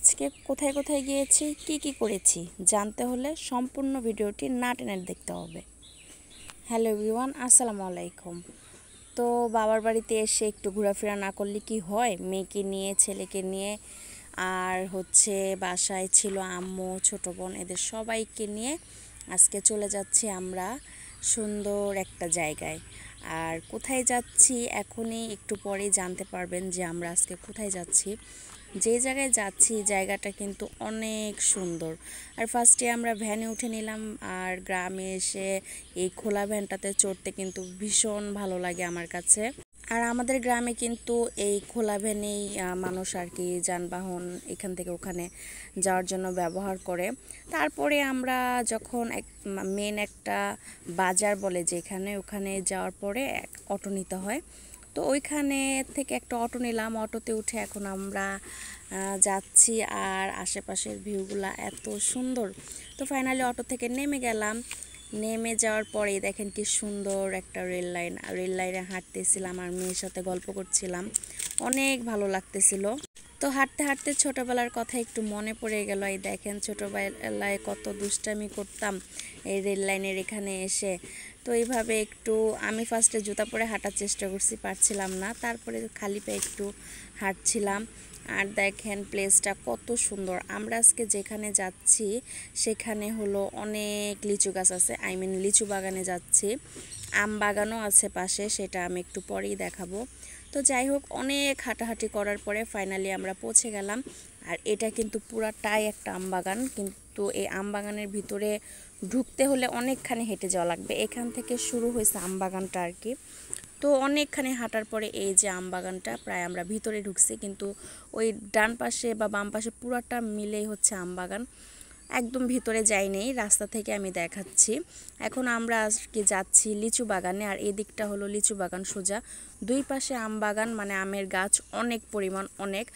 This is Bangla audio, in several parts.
আজকে কোথায় কোথায় গিয়েছি, কি কি করেছি জানতে হলে সম্পূর্ণ ভিডিওটি না টেনে দেখতে হবে। হ্যালো এভরিওয়ান, আসসালামু আলাইকুম। তো বাবার বাড়িতে এসে একটু ঘোরাফেরা না করলে কি হয়, মেয়েকে নিয়ে ছেলেকে নিয়ে আর বাসায় ছিল আম্মু ছোট বোন, এদের সবাইকে নিয়ে আজকে চলে যাচ্ছি আমরা সুন্দর একটা জায়গায়। আর কোথায় যাচ্ছি এখনই একটু পরেই জানতে পারবেন যে আমরা আজকে কোথায় যাচ্ছি। যে জায়গায় যাচ্ছি জায়গাটা কিন্তু অনেক সুন্দর। আর ফার্স্টে আমরা ভ্যানে উঠে নিলাম, আর গ্রামে এসে এই খোলা ভ্যানটাতে চড়তে কিন্তু ভীষণ ভালো লাগে আমার কাছে। আর আমাদের গ্রামে কিন্তু এই খোলা ভ্যানেই মানুষ আর কি যানবাহন এখান থেকে ওখানে যাওয়ার জন্য ব্যবহার করে। তারপরে আমরা যখন মেন একটা বাজার বলে যেখানে, ওখানে যাওয়ার পরে অটো নিতে হয়। তো ওইখানে থেকে একটা অটো নিলাম, অটোতে উঠে এখন আমরা যাচ্ছি। আর আশেপাশের ভিউগুলা এত সুন্দর। তো ফাইনালি অটো থেকে নেমে গেলাম। নেমে যাওয়ার পরেই দেখেন কি সুন্দর একটা রেল লাইনে হাঁটতেছিলাম আর মেয়ের সাথে গল্প করছিলাম, অনেক ভালো লাগতেছিল। তো হাঁটতে হাঁটতে ছোটোবেলার কথা একটু মনে পড়ে গেল। এই দেখেন ছোটোবেলায় কত দুষ্টামি করতাম এই রেল লাইনের এখানে এসে। তো এইভাবে একটু আমি ফার্স্টে জুতা পরে হাঁটার চেষ্টা করছি, পারছিলাম না, তারপরে খালি পায়ে একটু হাঁটছিলাম। আর দেখেন প্লেসটা কত সুন্দর। আমরা আজকে যেখানে যাচ্ছি সেখানে হলো অনেক লিচু গাছ আছে, লিচু বাগানে যাচ্ছি। আম বাগানও আছে পাশে, সেটা আমি একটু পরেই দেখাবো। তো যাই হোক, অনেক হাঁটাহাঁটি করার পরে ফাইনালি আমরা পৌঁছে গেলাম। আর এটা কিন্তু পুরাটাই একটা আম বাগান, কিন্তু এই আম বাগানের ভিতরে ঢুকতে হলে অনেকখানি হেঁটে যাওয়া লাগবে। এখান থেকে শুরু হয়েছে আম বাগানটা আর কি। তো অনেকখানি হাঁটার পরে এই যে আম বাগানটা, প্রায় আমরা ভিতরে ঢুকছি, কিন্তু ওই ডান পাশে বা বাম পাশে পুরাটা মিলেই হচ্ছে আম বাগান। একদম ভিতরে যাই নেই, রাস্তা থেকে আমি দেখাচ্ছি। এখন আমরা আজকে যাচ্ছি লিচু বাগানে, আর এদিকটা হলো লিচু বাগান সোজা, দুই পাশে আম বাগান, মানে আমের গাছ অনেক পরিমাণ অনেক।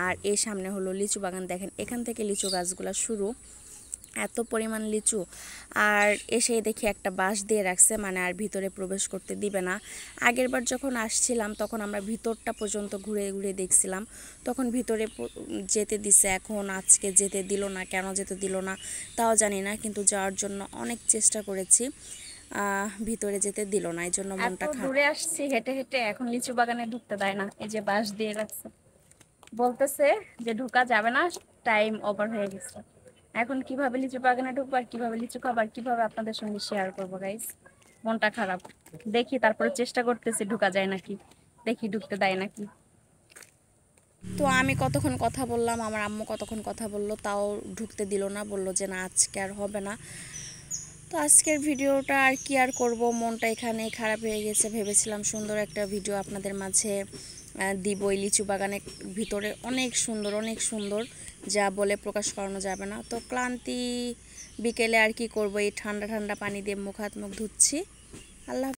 আর এর সামনে হলো লিচু বাগান, দেখেন এখান থেকে লিচু গাছগুলো শুরু, এত পরিমাণ লিচু। আর এসে দেখি একটা বাঁশ দিয়ে রাখছে, মানে আর ভিতরে প্রবেশ করতে দিবে না। আগের বার যখন আসছিলাম তখন আমরা ভিতরটা পর্যন্ত ঘুরে ঘুরে দেখছিলাম, তখন ভিতরে যেতে দিছে। এখন আজকে যেতে দিল না, কেন যেতে দিল না তাও জানি না, কিন্তু যাওয়ার জন্য অনেক চেষ্টা করেছি, ভিতরে যেতে দিল না, এই জন্য মনটা খারাপ। দূরে আসছি হেঁটে হেঁটে, এখন লিচু বাগানে ঢুকতে দেয় না, এই যে বাঁশ দিয়ে রাখছে, বলতেছে যে ঢুকা যাবে না, টাইম ওভার হয়ে গেছে। এখন কিভাবে লিচু বাগানে ঢুকবো আর কিভাবে লিচু খাবো আর কিভাবে আপনাদের সঙ্গে শেয়ার করবো গাইস, মনটা খারাপ। দেখি, তারপরে চেষ্টা করতেছি ঢুকা যায় নাকি, দেখি ঢুকতে দেয় নাকি। তো আমি কতক্ষণ কথা বললাম, আমার আম্মু কতক্ষণ কথা বললো, তাও ঢুকতে দিল না, বললো যে না আজকে আর হবে না। তো আজকের ভিডিওটা আর কি আর করব, মনটা এখানেই খারাপ হয়ে গেছে। ভেবেছিলাম সুন্দর একটা ভিডিও আপনাদের মাঝে দিব। এই লিচু বাগানের ভিতরে অনেক সুন্দর, অনেক সুন্দর, যা বলে প্রকাশ করানো যাবে না। তো ক্লান্তি বিকেলে আর কি করব, এই ঠান্ডা ঠান্ডা পানি দিয়ে মুখ হাত মুখ ধুচ্ছি। আল্লাহ।